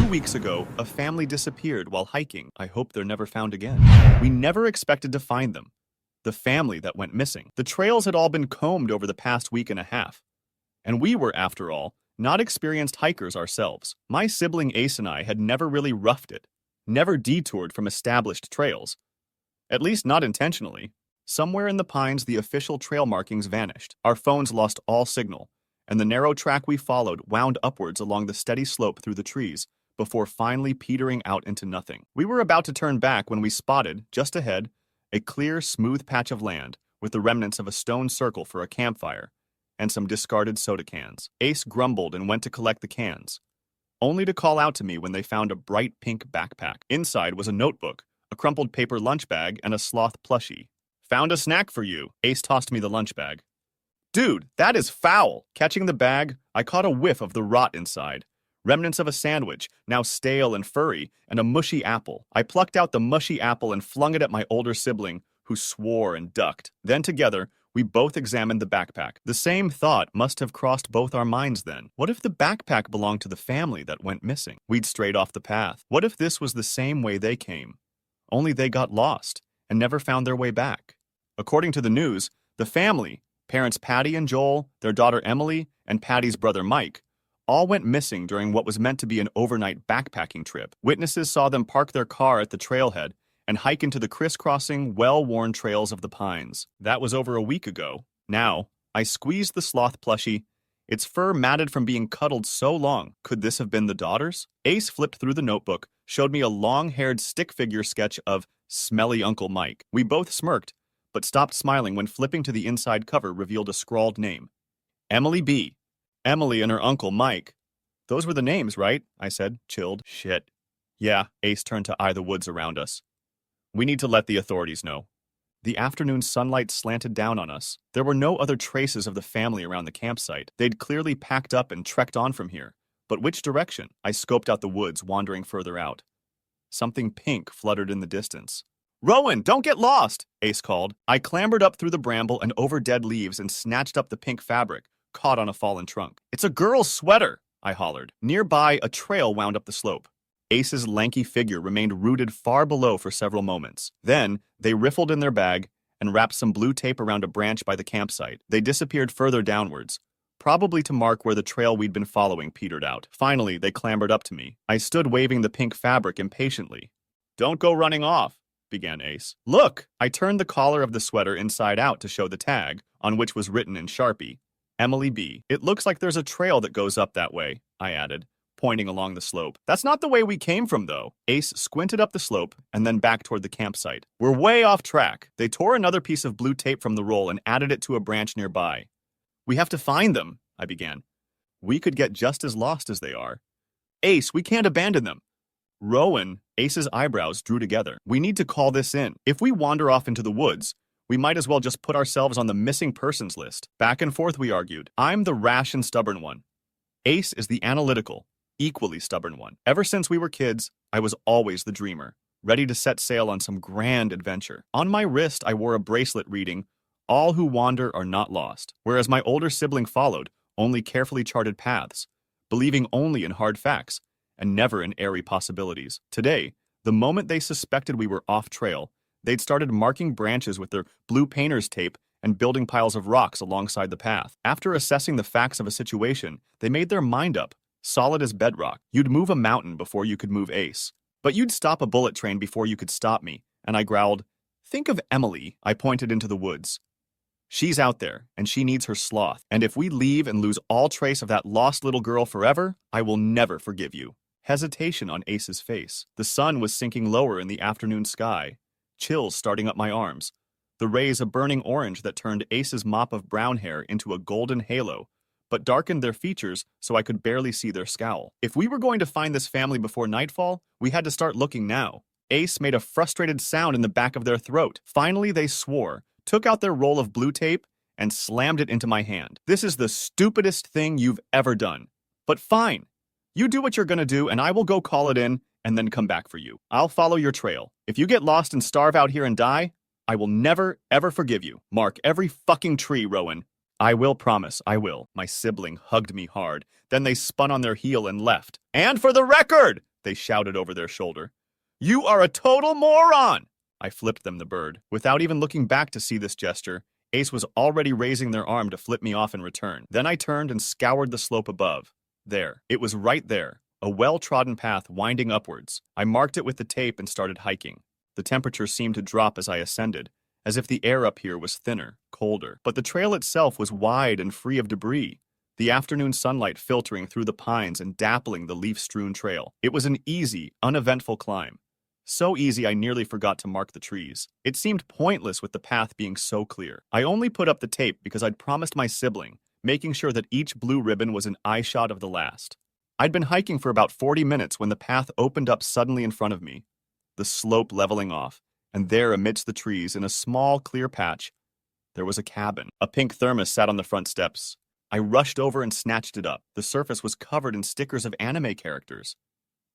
2 weeks ago, a family disappeared while hiking. I hope they're never found again. We never expected to find them. The family that went missing. The trails had all been combed over the past week and a half. And we were, after all, not experienced hikers ourselves. My sibling Ace and I had never really roughed it, never detoured from established trails. At least not intentionally. Somewhere in the pines, the official trail markings vanished. Our phones lost all signal, and the narrow track we followed wound upwards along the steady slope through the trees, before finally petering out into nothing. We were about to turn back when we spotted, just ahead, a clear, smooth patch of land with the remnants of a stone circle for a campfire and some discarded soda cans. Ace grumbled and went to collect the cans, only to call out to me when they found a bright pink backpack. Inside was a notebook, a crumpled paper lunch bag, and a sloth plushie. "Found a snack for you." Ace tossed me the lunch bag. "Dude, that is foul!" Catching the bag, I caught a whiff of the rot inside. Remnants of a sandwich, now stale and furry, and a mushy apple. I plucked out the mushy apple and flung it at my older sibling, who swore and ducked. Then together, we both examined the backpack. The same thought must have crossed both our minds then. What if the backpack belonged to the family that went missing? We'd strayed off the path. What if this was the same way they came? Only they got lost and never found their way back. According to the news, the family, parents Patty and Joel, their daughter Emily, and Patty's brother Mike, all went missing during what was meant to be an overnight backpacking trip. Witnesses saw them park their car at the trailhead and hike into the crisscrossing, well-worn trails of the pines. That was over a week ago. Now, I squeezed the sloth plushie, its fur matted from being cuddled so long. Could this have been the daughters? Ace flipped through the notebook, showed me a long-haired stick figure sketch of Smelly Uncle Mike. We both smirked, but stopped smiling when flipping to the inside cover revealed a scrawled name. Emily B. Emily and her uncle Mike. Those were the names, right? I said, chilled. Shit. Yeah, Ace turned to eye the woods around us. We need to let the authorities know. The afternoon sunlight slanted down on us. There were no other traces of the family around the campsite. They'd clearly packed up and trekked on from here. But which direction? I scoped out the woods, wandering further out. Something pink fluttered in the distance. "Rowan, don't get lost!" Ace called. I clambered up through the bramble and over dead leaves and snatched up the pink fabric, caught on a fallen trunk. "It's a girl's sweater!" I hollered. Nearby, a trail wound up the slope. Ace's lanky figure remained rooted far below for several moments. Then, they riffled in their bag and wrapped some blue tape around a branch by the campsite. They disappeared further downwards, probably to mark where the trail we'd been following petered out. Finally, they clambered up to me. I stood waving the pink fabric impatiently. "Don't go running off," began Ace. "Look!" I turned the collar of the sweater inside out to show the tag, on which was written in Sharpie, Emily B. "It looks like there's a trail that goes up that way," I added, pointing along the slope. "That's not the way we came from, though." Ace squinted up the slope and then back toward the campsite. "We're way off track." They tore another piece of blue tape from the roll and added it to a branch nearby. "We have to find them," I began. "We could get just as lost as they are." "Ace, we can't abandon them." "Rowan," Ace's eyebrows drew together. "We need to call this in. If we wander off into the woods, we might as well just put ourselves on the missing persons list." Back and forth we argued. I'm the rash and stubborn one. Ace is the analytical, equally stubborn one. Ever since we were kids, I was always the dreamer, ready to set sail on some grand adventure. On my wrist, I wore a bracelet reading, "All who wander are not lost," whereas my older sibling followed only carefully charted paths, believing only in hard facts and never in airy possibilities. Today, the moment they suspected we were off trail, they'd started marking branches with their blue painter's tape and building piles of rocks alongside the path. After assessing the facts of a situation, they made their mind up, solid as bedrock. You'd move a mountain before you could move Ace. But you'd stop a bullet train before you could stop me, and I growled, "Think of Emily." I pointed into the woods. "She's out there, and she needs her sloth. And if we leave and lose all trace of that lost little girl forever, I will never forgive you." Hesitation on Ace's face. The sun was sinking lower in the afternoon sky, chills starting up my arms, the rays a burning orange that turned Ace's mop of brown hair into a golden halo, but darkened their features so I could barely see their scowl. If we were going to find this family before nightfall, we had to start looking now. Ace made a frustrated sound in the back of their throat. Finally, they swore, took out their roll of blue tape, and slammed it into my hand. "This is the stupidest thing you've ever done. But fine. You do what you're gonna do, and I will go call it in and then come back for you. I'll follow your trail. If you get lost and starve out here and die, I will never, ever forgive you. Mark every fucking tree, Rowan." "I will, promise, I will." My sibling hugged me hard. Then they spun on their heel and left. "And for the record," they shouted over their shoulder. You are a total moron! I flipped them the bird. Without even looking back to see this gesture, Ace was already raising their arm to flip me off in return. Then I turned and scoured the slope above. There. It was right there. A well-trodden path winding upwards. I marked it with the tape and started hiking. The temperature seemed to drop as I ascended, as if the air up here was thinner, colder. But the trail itself was wide and free of debris, the afternoon sunlight filtering through the pines and dappling the leaf-strewn trail. It was an easy, uneventful climb. So easy I nearly forgot to mark the trees. It seemed pointless with the path being so clear. I only put up the tape because I'd promised my sibling, making sure that each blue ribbon was an eye shot of the last. I'd been hiking for about 40 minutes when the path opened up suddenly in front of me, the slope leveling off, and there amidst the trees, in a small, clear patch, there was a cabin. A pink thermos sat on the front steps. I rushed over and snatched it up. The surface was covered in stickers of anime characters.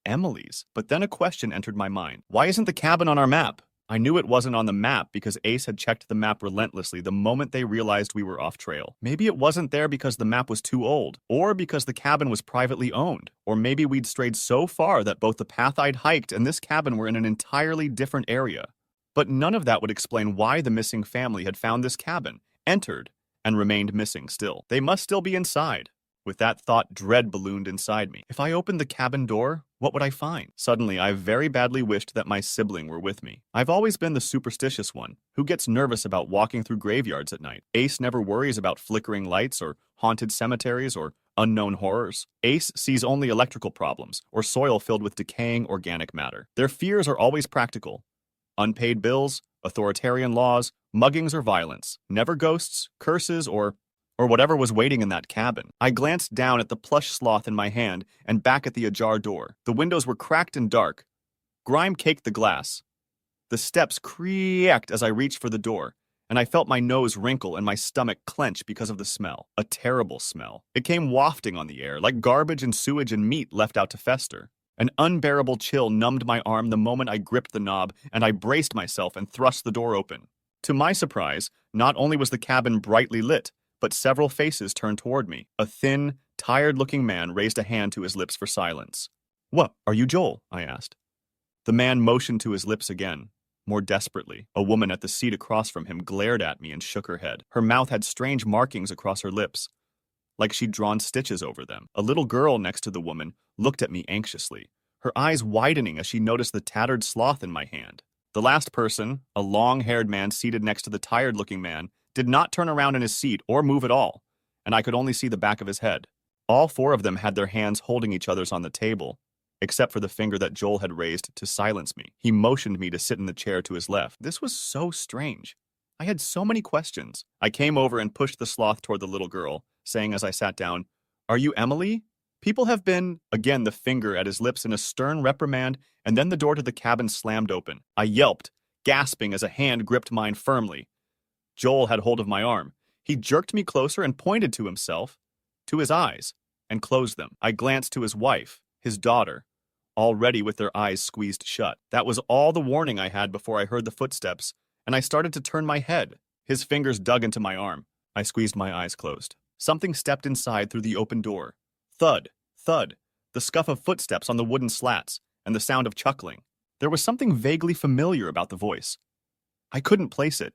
Emily's. But then a question entered my mind. Why isn't the cabin on our map? I knew it wasn't on the map because Ace had checked the map relentlessly the moment they realized we were off trail. Maybe it wasn't there because the map was too old, or because the cabin was privately owned, or maybe we'd strayed so far that both the path I'd hiked and this cabin were in an entirely different area. But none of that would explain why the missing family had found this cabin, entered, and remained missing still. They must still be inside. With that thought, dread ballooned inside me. If I opened the cabin door, what would I find? Suddenly, I very badly wished that my sibling were with me. I've always been the superstitious one, who gets nervous about walking through graveyards at night. Ace never worries about flickering lights or haunted cemeteries or unknown horrors. Ace sees only electrical problems or soil filled with decaying organic matter. Their fears are always practical. Unpaid bills, authoritarian laws, muggings or violence. Never ghosts, curses, or whatever was waiting in that cabin. I glanced down at the plush sloth in my hand and back at the ajar door. The windows were cracked and dark. Grime caked the glass. The steps creaked as I reached for the door, and I felt my nose wrinkle and my stomach clench because of the smell. A terrible smell. It came wafting on the air, like garbage and sewage and meat left out to fester. An unbearable chill numbed my arm the moment I gripped the knob, and I braced myself and thrust the door open. To my surprise, not only was the cabin brightly lit, but several faces turned toward me. A thin, tired-looking man raised a hand to his lips for silence. "What, are you Joel?" I asked. The man motioned to his lips again, more desperately. A woman at the seat across from him glared at me and shook her head. Her mouth had strange markings across her lips, like she'd drawn stitches over them. A little girl next to the woman looked at me anxiously, her eyes widening as she noticed the tattered sloth in my hand. The last person, a long-haired man seated next to the tired-looking man, did not turn around in his seat or move at all, and I could only see the back of his head. All four of them had their hands holding each other's on the table, except for the finger that Joel had raised to silence me. He motioned me to sit in the chair to his left. This was so strange. I had so many questions. I came over and pushed the sloth toward the little girl, saying as I sat down, "Are you Emily? People have been—" Again the finger at his lips in a stern reprimand, and then the door to the cabin slammed open. I yelped, gasping as a hand gripped mine firmly. Joel had hold of my arm. He jerked me closer and pointed to himself, to his eyes, and closed them. I glanced to his wife, his daughter, already with their eyes squeezed shut. That was all the warning I had before I heard the footsteps, and I started to turn my head. His fingers dug into my arm. I squeezed my eyes closed. Something stepped inside through the open door. Thud, thud, the scuff of footsteps on the wooden slats, and the sound of chuckling. There was something vaguely familiar about the voice. I couldn't place it,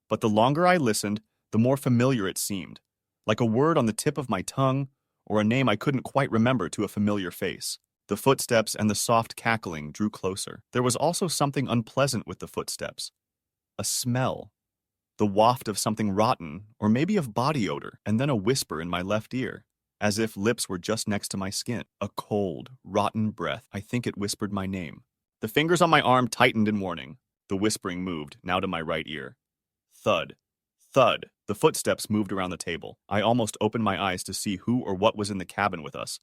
but the longer I listened, the more familiar it seemed, like a word on the tip of my tongue, or a name I couldn't quite remember to a familiar face. The footsteps and the soft cackling drew closer. There was also something unpleasant with the footsteps. A smell. The waft of something rotten, or maybe of body odor, and then a whisper in my left ear, as if lips were just next to my skin. A cold, rotten breath. I think it whispered my name. The fingers on my arm tightened in warning. The whispering moved, now to my right ear. Thud. Thud. The footsteps moved around the table. I almost opened my eyes to see who or what was in the cabin with us,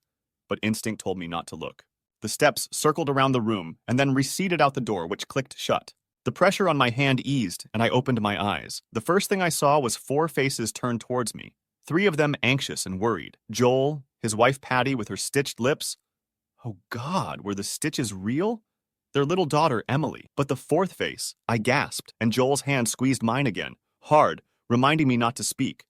but instinct told me not to look. The steps circled around the room and then receded out the door, which clicked shut. The pressure on my hand eased, and I opened my eyes. The first thing I saw was 4 faces turned towards me, 3 of them anxious and worried. Joel, his wife Patty with her stitched lips. Oh God, were the stitches real? Their little daughter, Emily. But the 4th face, I gasped, and Joel's hand squeezed mine again, hard, reminding me not to speak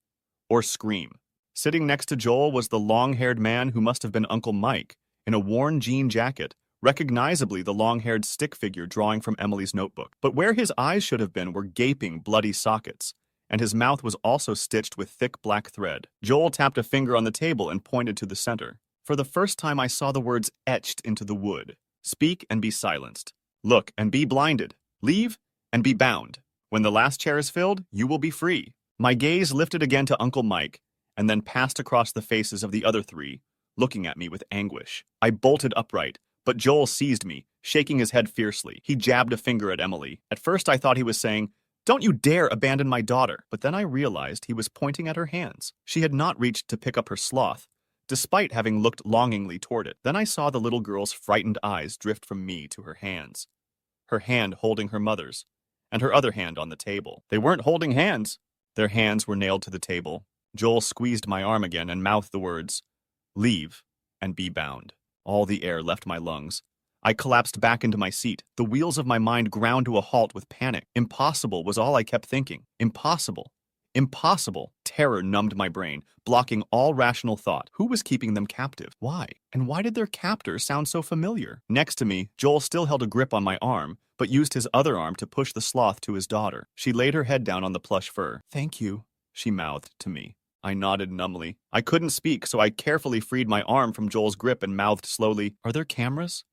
or scream. Sitting next to Joel was the long-haired man who must have been Uncle Mike, in a worn jean jacket, recognizably the long-haired stick figure drawing from Emily's notebook. But where his eyes should have been were gaping, bloody sockets, and his mouth was also stitched with thick black thread. Joel tapped a finger on the table and pointed to the center. For the first time, I saw the words etched into the wood. Speak and be silenced. Look and be blinded. Leave and be bound. When the last chair is filled, you will be free. My gaze lifted again to Uncle Mike, and then passed across the faces of the other three, looking at me with anguish. I bolted upright, but Joel seized me, shaking his head fiercely. He jabbed a finger at Emily. At first I thought he was saying, "Don't you dare abandon my daughter," but then I realized he was pointing at her hands. She had not reached to pick up her sloth, despite having looked longingly toward it. Then I saw the little girl's frightened eyes drift from me to her hands, her hand holding her mother's, and her other hand on the table. They weren't holding hands. Their hands were nailed to the table. Joel squeezed my arm again and mouthed the words, "Leave and be bound." All the air left my lungs. I collapsed back into my seat. The wheels of my mind ground to a halt with panic. Impossible was all I kept thinking. Impossible. Impossible. Terror numbed my brain, blocking all rational thought. Who was keeping them captive? Why? And why did their captors sound so familiar? Next to me, Joel still held a grip on my arm, but used his other arm to push the sloth to his daughter. She laid her head down on the plush fur. "Thank you," she mouthed to me. I nodded numbly. I couldn't speak, so I carefully freed my arm from Joel's grip and mouthed slowly, "Are there cameras?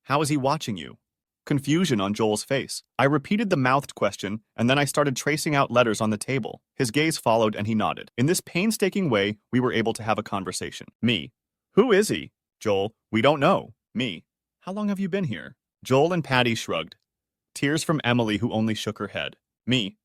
How is he watching you?" Confusion on Joel's face. I repeated the mouthed question, and then I started tracing out letters on the table. His gaze followed, and he nodded. In this painstaking way, we were able to have a conversation. Me. "Who is he?" Joel. "We don't know." Me. "How long have you been here?" Joel and Patty shrugged. Tears from Emily, who only shook her head. Me.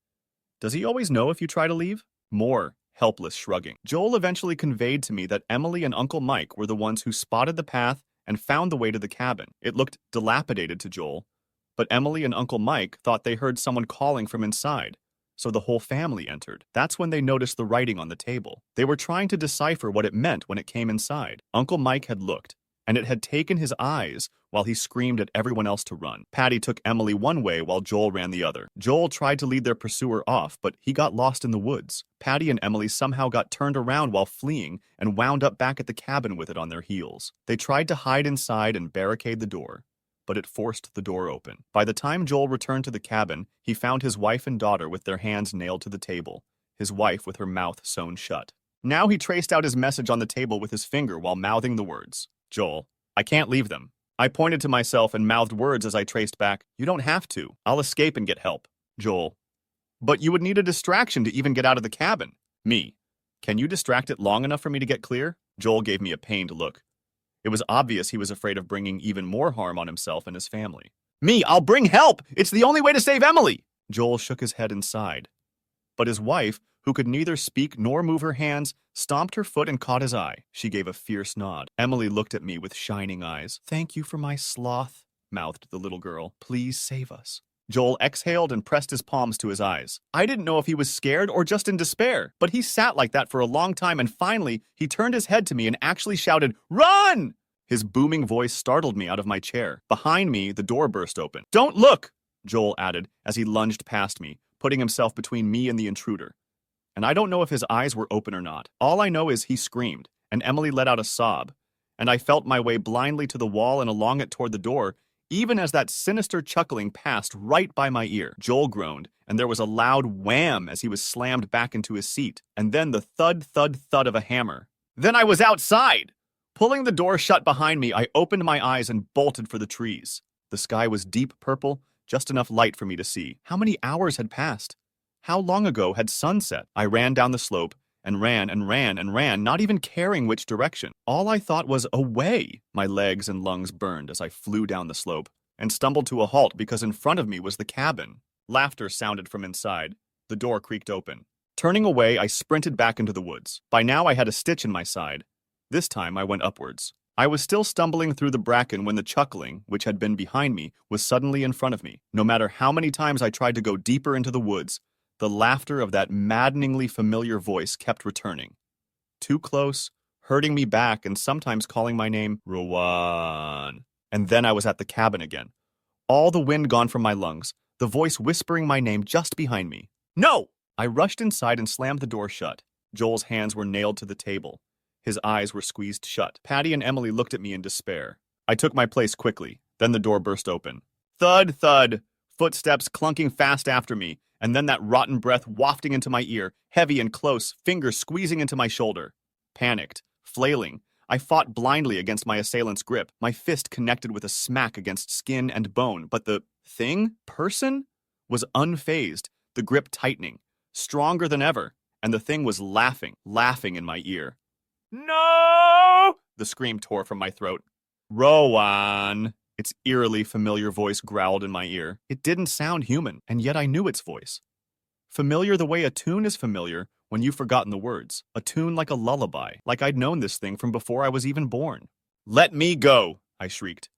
"Does he always know if you try to leave?" More helpless shrugging. Joel eventually conveyed to me that Emily and Uncle Mike were the ones who spotted the path and found the way to the cabin. It looked dilapidated to Joel, but Emily and Uncle Mike thought they heard someone calling from inside, so the whole family entered. That's when they noticed the writing on the table. They were trying to decipher what it meant when it came inside. Uncle Mike had looked, and it had taken his eyes while he screamed at everyone else to run. Patty took Emily one way while Joel ran the other. Joel tried to lead their pursuer off, but he got lost in the woods. Patty and Emily somehow got turned around while fleeing and wound up back at the cabin with it on their heels. They tried to hide inside and barricade the door, but it forced the door open. By the time Joel returned to the cabin, he found his wife and daughter with their hands nailed to the table, his wife with her mouth sewn shut. Now he traced out his message on the table with his finger while mouthing the words, "Joel, I can't leave them." I pointed to myself and mouthed words as I traced back, "You don't have to. I'll escape and get help." Joel. "But you would need a distraction to even get out of the cabin." Me. "Can you distract it long enough for me to get clear?" Joel gave me a pained look. It was obvious he was afraid of bringing even more harm on himself and his family. Me, "I'll bring help! It's the only way to save Emily!" Joel shook his head and sighed. But his wife, who could neither speak nor move her hands, stomped her foot and caught his eye. She gave a fierce nod. Emily looked at me with shining eyes. "Thank you for my sloth," mouthed the little girl. "Please save us." Joel exhaled and pressed his palms to his eyes. I didn't know if he was scared or just in despair, but he sat like that for a long time, and finally, he turned his head to me and actually shouted, "Run!" His booming voice startled me out of my chair. Behind me, the door burst open. "Don't look!" Joel added as he lunged past me, putting himself between me and the intruder. And I don't know if his eyes were open or not. All I know is he screamed, and Emily let out a sob, and I felt my way blindly to the wall and along it toward the door, even as that sinister chuckling passed right by my ear. Joel groaned, and there was a loud wham as he was slammed back into his seat, and then the thud, thud, thud of a hammer. Then I was outside! Pulling the door shut behind me, I opened my eyes and bolted for the trees. The sky was deep purple, just enough light for me to see. How many hours had passed? How long ago had sunset? I ran down the slope, and ran and ran and ran, not even caring which direction. All I thought was away. My legs and lungs burned as I flew down the slope, and stumbled to a halt because in front of me was the cabin. Laughter sounded from inside. The door creaked open. Turning away, I sprinted back into the woods. By now I had a stitch in my side. This time I went upwards. I was still stumbling through the bracken when the chuckling, which had been behind me, was suddenly in front of me. No matter how many times I tried to go deeper into the woods, the laughter of that maddeningly familiar voice kept returning. Too close, hurting me back, and sometimes calling my name, "Rowan." And then I was at the cabin again. All the wind gone from my lungs, the voice whispering my name just behind me. "No!" I rushed inside and slammed the door shut. Joel's hands were nailed to the table. His eyes were squeezed shut. Patty and Emily looked at me in despair. I took my place quickly, Then the door burst open. Thud, thud, footsteps clunking fast after me, and then that rotten breath wafting into my ear, heavy and close, fingers squeezing into my shoulder. Panicked, flailing, I fought blindly against my assailant's grip, my fist connected with a smack against skin and bone, but the person, was unfazed, the grip tightening, stronger than ever, and the thing was laughing in my ear. No! The scream tore from my throat. Rowan! Its eerily familiar voice growled in my ear. It didn't sound human, and yet I knew its voice. Familiar the way a tune is familiar when you've forgotten the words. A tune like a lullaby, like I'd known this thing from before I was even born. Let me go, I shrieked.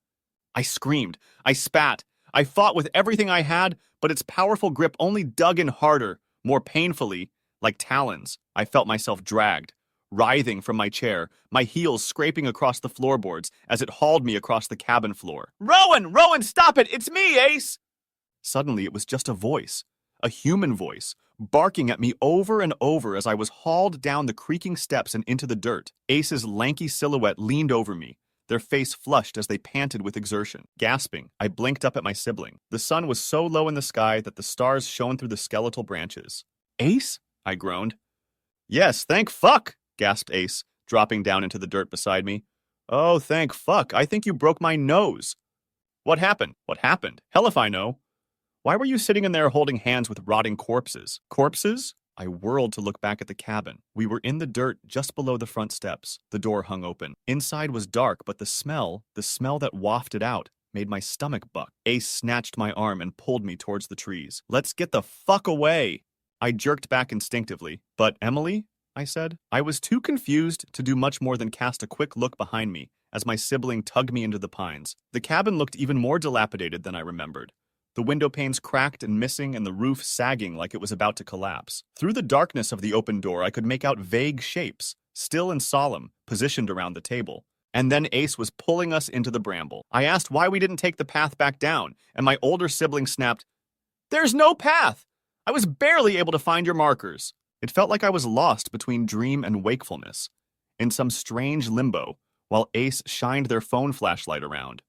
I screamed. I spat. I fought with everything I had, but its powerful grip only dug in harder, more painfully, like talons. I felt myself dragged, writhing from my chair, my heels scraping across the floorboards as it hauled me across the cabin floor. Rowan! Rowan, stop it! It's me, Ace! Suddenly, it was just a voice, a human voice, barking at me over and over as I was hauled down the creaking steps and into the dirt. Ace's lanky silhouette leaned over me, their face flushed as they panted with exertion. Gasping, I blinked up at my sibling. The sun was so low in the sky that the stars shone through the skeletal branches. Ace? I groaned. Yes, thank fuck, gasped Ace, dropping down into the dirt beside me. Oh, thank fuck, I think you broke my nose. What happened? What happened? Hell if I know. Why were you sitting in there holding hands with rotting corpses? Corpses? I whirled to look back at the cabin. We were in the dirt just below the front steps. The door hung open. Inside was dark, but the smell that wafted out, made my stomach buck. Ace snatched my arm and pulled me towards the trees. Let's get the fuck away! I jerked back instinctively. But Emily? I said. I was too confused to do much more than cast a quick look behind me as my sibling tugged me into the pines. The cabin looked even more dilapidated than I remembered. The window panes cracked and missing and the roof sagging like it was about to collapse. Through the darkness of the open door, I could make out vague shapes, still and solemn, positioned around the table. And then Ace was pulling us into the bramble. I asked why we didn't take the path back down, and my older sibling snapped, "There's no path! I was barely able to find your markers." It felt like I was lost between dream and wakefulness, in some strange limbo, while Ace shined their phone flashlight around,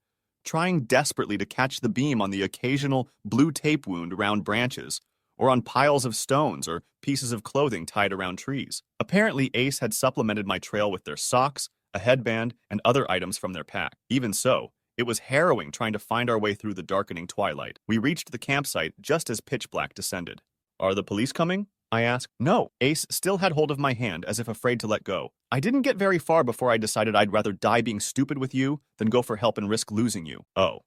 trying desperately to catch the beam on the occasional blue tape wound around branches, or on piles of stones or pieces of clothing tied around trees. Apparently, Ace had supplemented my trail with their socks, a headband, and other items from their pack. Even so, it was harrowing trying to find our way through the darkening twilight. We reached the campsite just as pitch black descended. Are the police coming? I asked. No, Ace still had hold of my hand as if afraid to let go. I didn't get very far before I decided I'd rather die being stupid with you than go for help and risk losing you. Oh.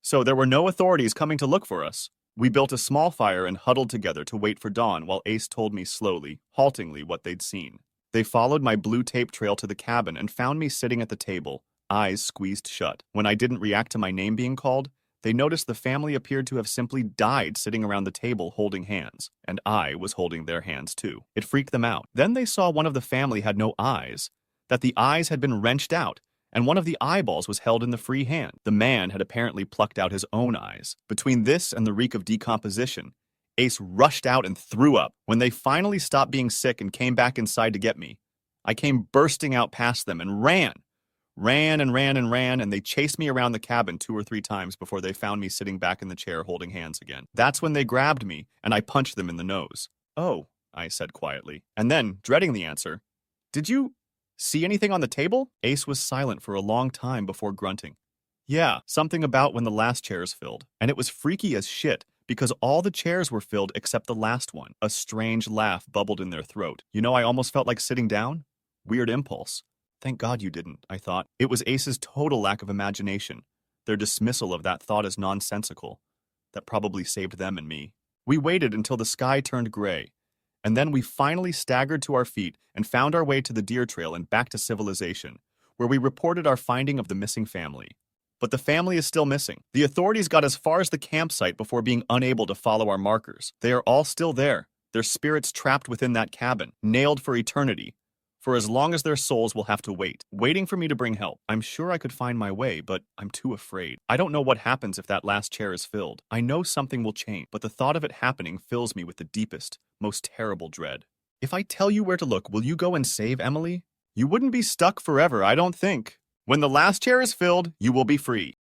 So there were no authorities coming to look for us. We built a small fire and huddled together to wait for dawn while Ace told me slowly, haltingly, what they'd seen. They followed my blue tape trail to the cabin and found me sitting at the table, eyes squeezed shut. When I didn't react to my name being called, they noticed the family appeared to have simply died sitting around the table holding hands, and I was holding their hands too. It freaked them out. Then they saw one of the family had no eyes, that the eyes had been wrenched out, and one of the eyeballs was held in the free hand. The man had apparently plucked out his own eyes. Between this and the reek of decomposition, Ace rushed out and threw up. When they finally stopped being sick and came back inside to get me, I came bursting out past them and ran, and they chased me around the cabin 2 or 3 times before they found me sitting back in the chair holding hands again. That's when they grabbed me, and I punched them in the nose. Oh, I said quietly. And then, dreading the answer, did you see anything on the table? Ace was silent for a long time before grunting. Yeah, something about when the last chair's filled. And it was freaky as shit, because all the chairs were filled except the last one. A strange laugh bubbled in their throat. You know, I almost felt like sitting down. Weird impulse. Thank God you didn't, I thought. It was Ace's total lack of imagination, their dismissal of that thought as nonsensical, that probably saved them and me. We waited until the sky turned gray, and then we finally staggered to our feet and found our way to the deer trail and back to civilization, where we reported our finding of the missing family. But the family is still missing. The authorities got as far as the campsite before being unable to follow our markers. They are all still there, their spirits trapped within that cabin, nailed for eternity, for as long as their souls will have to wait, waiting for me to bring help. I'm sure I could find my way, but I'm too afraid. I don't know what happens if that last chair is filled. I know something will change, but the thought of it happening fills me with the deepest, most terrible dread. If I tell you where to look, will you go and save Emily? You wouldn't be stuck forever, I don't think. When the last chair is filled, you will be free.